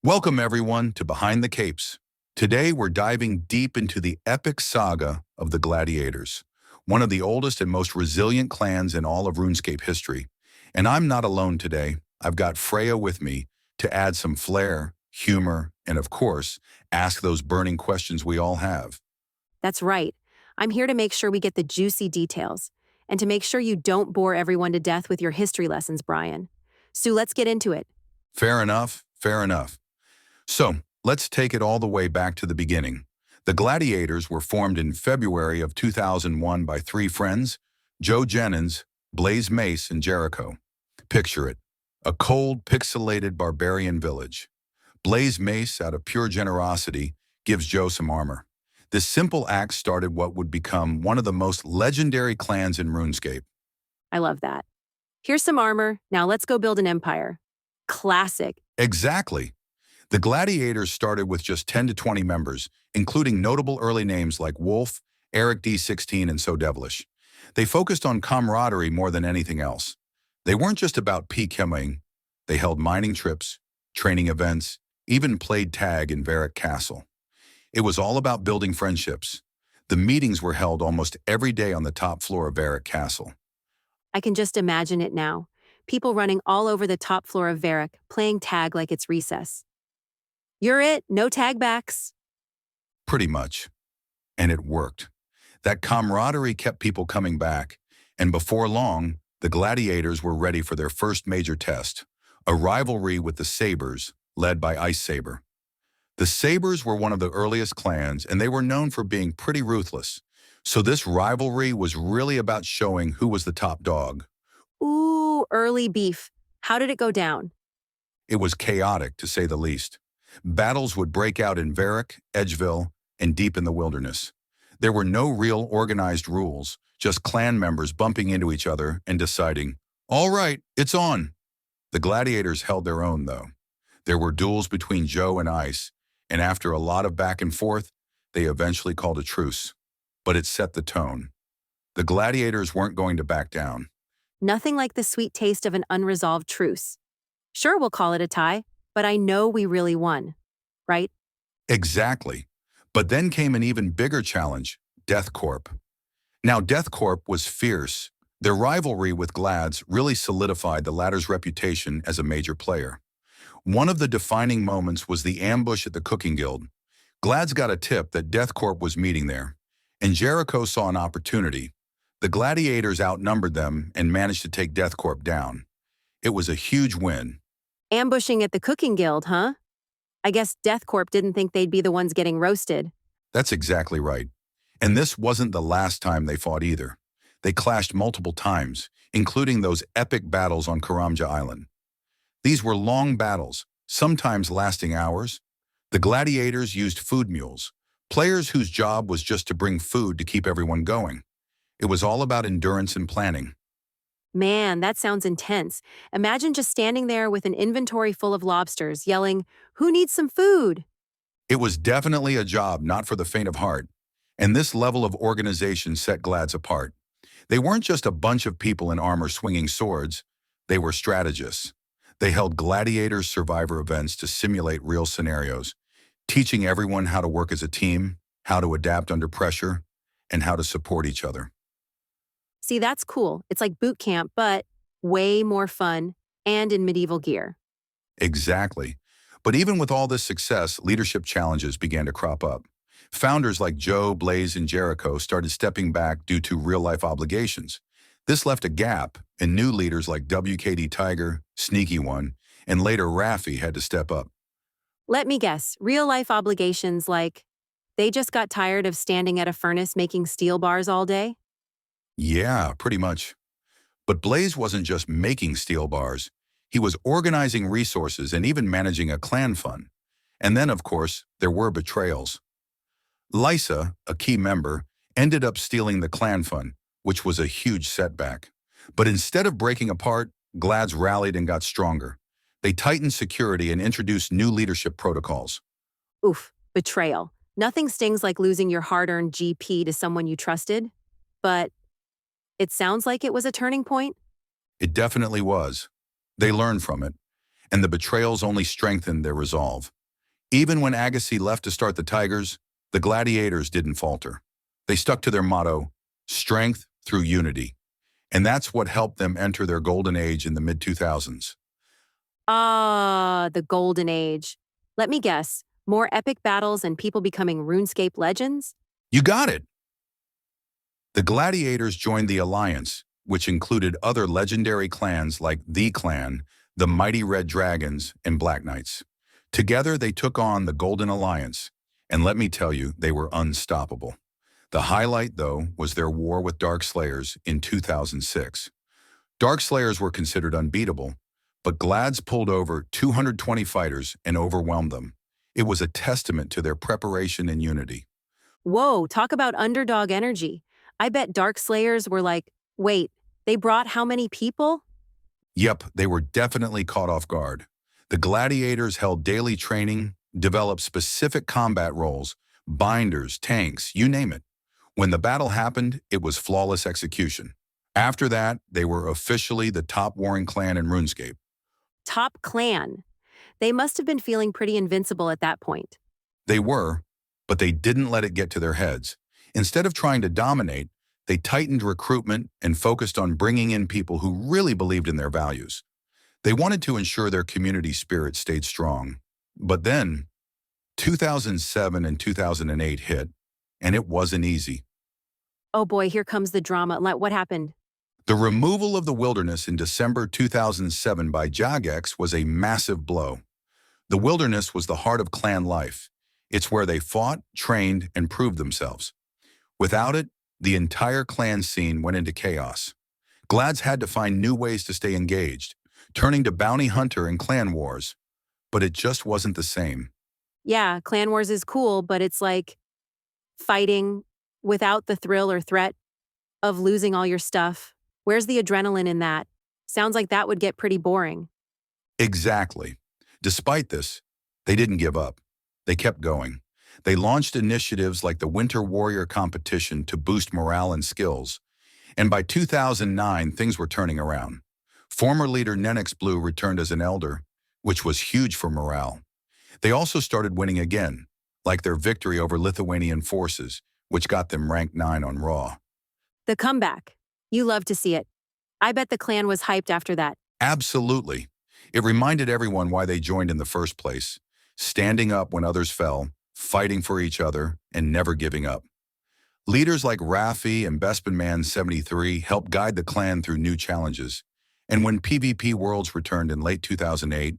Welcome everyone to Behind the Capes. Today we're diving deep into the epic saga of the Gladiators, one of the oldest and most resilient clans in all of RuneScape history. And I'm not alone today. I've got Freya with me to add some flair, humor, and of course, ask those burning questions we all have. That's right. I'm here to make sure we get the juicy details, and to make sure you don't bore everyone to death with your history lessons, Brian. So let's get into it. Fair enough, fair enough. So, let's take it all the way back to the beginning. The Gladiators were formed in February of 2001 by three friends, Joe Jennings, Blaze Mace, and Jericho. Picture it, a cold, pixelated barbarian village. Blaze Mace, out of pure generosity, gives Joe some armor. This simple act started what would become one of the most legendary clans in RuneScape. I love that. Here's some armor, now let's go build an empire. Classic. Exactly. The Gladiators started with just 10 to 20 members, including notable early names like Wolf, Eric D16, and So Devilish. They focused on camaraderie more than anything else. They weren't just about PKing. They held mining trips, training events, even played tag in Varrock Castle. It was all about building friendships. The meetings were held almost every day on the top floor of Varrock Castle. I can just imagine it now. People running all over the top floor of Varrock, playing tag like it's recess. You're it, no tag backs. Pretty much. And it worked. That camaraderie kept people coming back, and before long, the Gladiators were ready for their first major test, a rivalry with the Sabres, led by Ice Saber. The Sabres were one of the earliest clans, and they were known for being pretty ruthless. So this rivalry was really about showing who was the top dog. Ooh, early beef. How did it go down? It was chaotic, to say the least. Battles would break out in Varrock, Edgeville, and deep in the wilderness. There were no real organized rules, just clan members bumping into each other and deciding, all right, it's on. The Gladiators held their own, though. There were duels between Joe and Ice, and after a lot of back and forth, they eventually called a truce. But it set the tone. The Gladiators weren't going to back down. Nothing like the sweet taste of an unresolved truce. Sure, we'll call it a tie, but I know we really won, right? Exactly. But then came an even bigger challenge, DeathCorp. Now, DeathCorp was fierce. Their rivalry with Glads really solidified the latter's reputation as a major player. One of the defining moments was the ambush at the Cooking Guild. Glads got a tip that DeathCorp was meeting there, and Jericho saw an opportunity. The Gladiators outnumbered them and managed to take DeathCorp down. It was a huge win. Ambushing at the Cooking Guild, huh? I guess DeathCorp didn't think they'd be the ones getting roasted. That's exactly right. And this wasn't the last time they fought either. They clashed multiple times, including those epic battles on Karamja Island. These were long battles, sometimes lasting hours. The Gladiators used food mules, players whose job was just to bring food to keep everyone going. It was all about endurance and planning. Man, that sounds intense. Imagine just standing there with an inventory full of lobsters, yelling, "Who needs some food?" It was definitely a job not for the faint of heart, and this level of organization set Glads apart. They weren't just a bunch of people in armor swinging swords, they were strategists. They held Gladiators survivor events to simulate real scenarios, teaching everyone how to work as a team, how to adapt under pressure, and how to support each other. See, that's cool. It's like boot camp, but way more fun and in medieval gear. Exactly. But even with all this success, leadership challenges began to crop up. Founders like Joe, Blaze, and Jericho started stepping back due to real-life obligations. This left a gap, and new leaders like WKD Tiger, Sneaky One, and later Raffi had to step up. Let me guess, real-life obligations like they just got tired of standing at a furnace making steel bars all day? Yeah, pretty much. But Blaze wasn't just making steel bars. He was organizing resources and even managing a clan fund. And then, of course, there were betrayals. Lysa, a key member, ended up stealing the clan fund, which was a huge setback. But instead of breaking apart, Glads rallied and got stronger. They tightened security and introduced new leadership protocols. Oof, betrayal. Nothing stings like losing your hard-earned GP to someone you trusted. But it sounds like it was a turning point. It definitely was. They learned from it. and the betrayals only strengthened their resolve. Even when Agassi left to start the Tigers, the Gladiators didn't falter. They stuck to their motto, strength through unity. And that's what helped them enter their golden age in the mid-2000s. Ah, the Golden Age. Let me guess, more epic battles and people becoming RuneScape legends? You got it! The Gladiators joined the Alliance, which included other legendary clans like the Clan, the Mighty Red Dragons, and Black Knights. Together, they took on the Golden Alliance, and let me tell you, they were unstoppable. The highlight, though, was their war with Dark Slayers in 2006. Dark Slayers were considered unbeatable, but Glads pulled over 220 fighters and overwhelmed them. It was a testament to their preparation and unity. Whoa, talk about underdog energy. I bet Dark Slayers were like, wait, they brought how many people? Yep, they were definitely caught off guard. The Gladiators held daily training, developed specific combat roles, binders, tanks, you name it. When the battle happened, it was flawless execution. After that, they were officially the top warring clan in RuneScape. Top clan. They must have been feeling pretty invincible at that point. They were, but they didn't let it get to their heads. Instead of trying to dominate, they tightened recruitment and focused on bringing in people who really believed in their values. They wanted to ensure their community spirit stayed strong. But then, 2007 and 2008 hit, and it wasn't easy. Oh boy, here comes the drama. What happened? The removal of the wilderness in December 2007 by Jagex was a massive blow. The wilderness was the heart of clan life. It's where they fought, trained, and proved themselves. Without it, the entire clan scene went into chaos. Glads had to find new ways to stay engaged, turning to bounty hunter and clan wars. But it just wasn't the same. Yeah, Clan Wars is cool, but it's like fighting without the thrill or threat of losing all your stuff. Where's the adrenaline in that? Sounds like that would get pretty boring. Exactly. Despite this, they didn't give up. They kept going. They launched initiatives like the Winter Warrior competition to boost morale and skills. And by 2009, things were turning around. Former leader Nenix Blue returned as an elder, which was huge for morale. They also started winning again, like their victory over Lithuanian forces, which got them ranked 9 on Raw. The comeback. You love to see it. I bet the clan was hyped after that. Absolutely. It reminded everyone why they joined in the first place, standing up when others fell, fighting for each other, and never giving up. Leaders like Raffi and Bespinman73 helped guide the clan through new challenges. And when PvP Worlds returned in late 2008,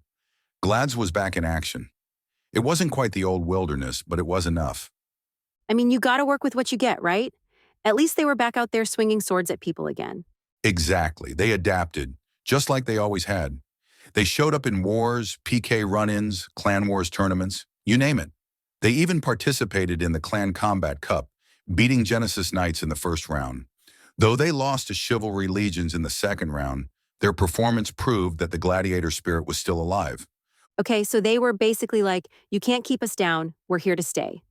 Glads was back in action. It wasn't quite the old wilderness, but it was enough. I mean, you gotta work with what you get, right? At least they were back out there swinging swords at people again. Exactly. They adapted, just like they always had. They showed up in wars, PK run-ins, clan wars tournaments, you name it. They even participated in the Clan Combat Cup, beating Genesis Knights in the first round. Though they lost to Chivalry Legions in the second round, their performance proved that the gladiator spirit was still alive. Okay, so they were basically like, you can't keep us down, we're here to stay.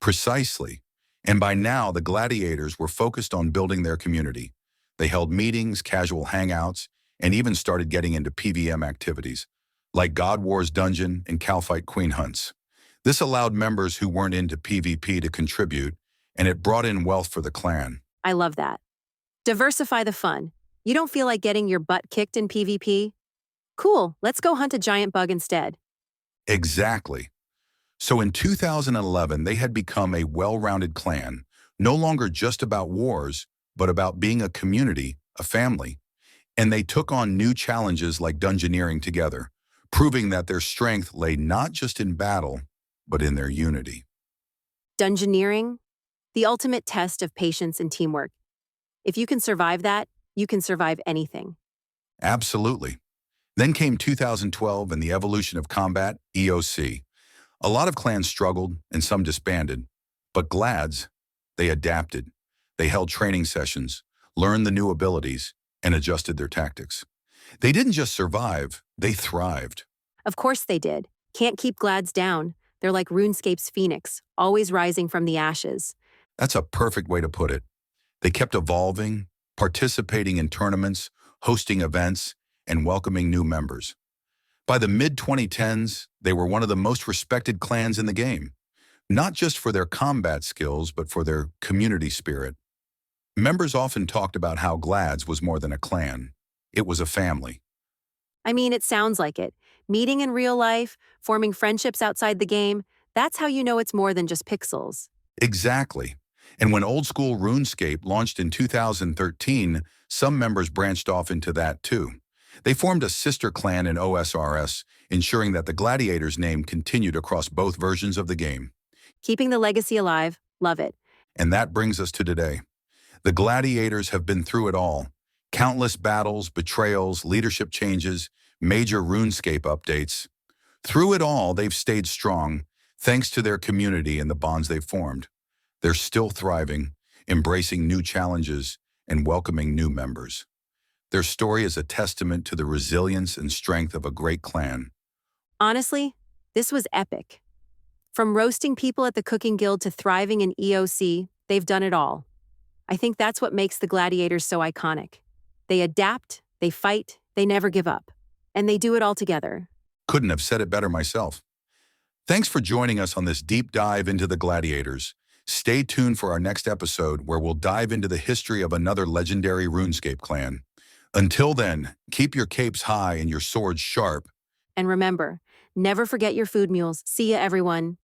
Precisely. And by now, the gladiators were focused on building their community. They held meetings, casual hangouts, and even started getting into PVM activities, like God Wars Dungeon and Calfight Queen Hunts. This allowed members who weren't into PvP to contribute, and it brought in wealth for the clan. I love that. Diversify the fun. You don't feel like getting your butt kicked in PvP? Cool, let's go hunt a giant bug instead. Exactly. So in 2011, they had become a well-rounded clan, no longer just about wars, but about being a community, a family. And they took on new challenges like dungeoneering together, proving that their strength lay not just in battle, but in their unity. Dungeoneering? The ultimate test of patience and teamwork. If you can survive that, you can survive anything. Absolutely. Then came 2012 and the evolution of combat, EOC. A lot of clans struggled and some disbanded, but Glads, they adapted. They held training sessions, learned the new abilities, and adjusted their tactics. They didn't just survive, they thrived. Of course they did. Can't keep Glads down. They're like RuneScape's phoenix, always rising from the ashes. That's a perfect way to put it. They kept evolving, participating in tournaments, hosting events, and welcoming new members. By the mid-2010s, they were one of the most respected clans in the game, not just for their combat skills, but for their community spirit. Members often talked about how Glads was more than a clan. It was a family. I mean, it sounds like it. Meeting in real life, forming friendships outside the game, that's how you know it's more than just pixels. Exactly. And when old-school RuneScape launched in 2013, some members branched off into that too. They formed a sister clan in OSRS, ensuring that the Gladiator's name continued across both versions of the game. Keeping the legacy alive, love it. And that brings us to today. The Gladiators have been through it all. Countless battles, betrayals, leadership changes, major RuneScape updates. Through it all, they've stayed strong, thanks to their community and the bonds they've formed. They're still thriving, embracing new challenges, and welcoming new members. Their story is a testament to the resilience and strength of a great clan. Honestly, this was epic. From roasting people at the Cooking Guild to thriving in EOC, they've done it all. I think that's what makes the Gladiators so iconic. They adapt, they fight, they never give up. And they do it all together. Couldn't have said it better myself. Thanks for joining us on this deep dive into the Gladiators. Stay tuned for our next episode where we'll dive into the history of another legendary RuneScape clan. Until then, keep your capes high and your swords sharp. And remember, never forget your food mules. See ya, everyone.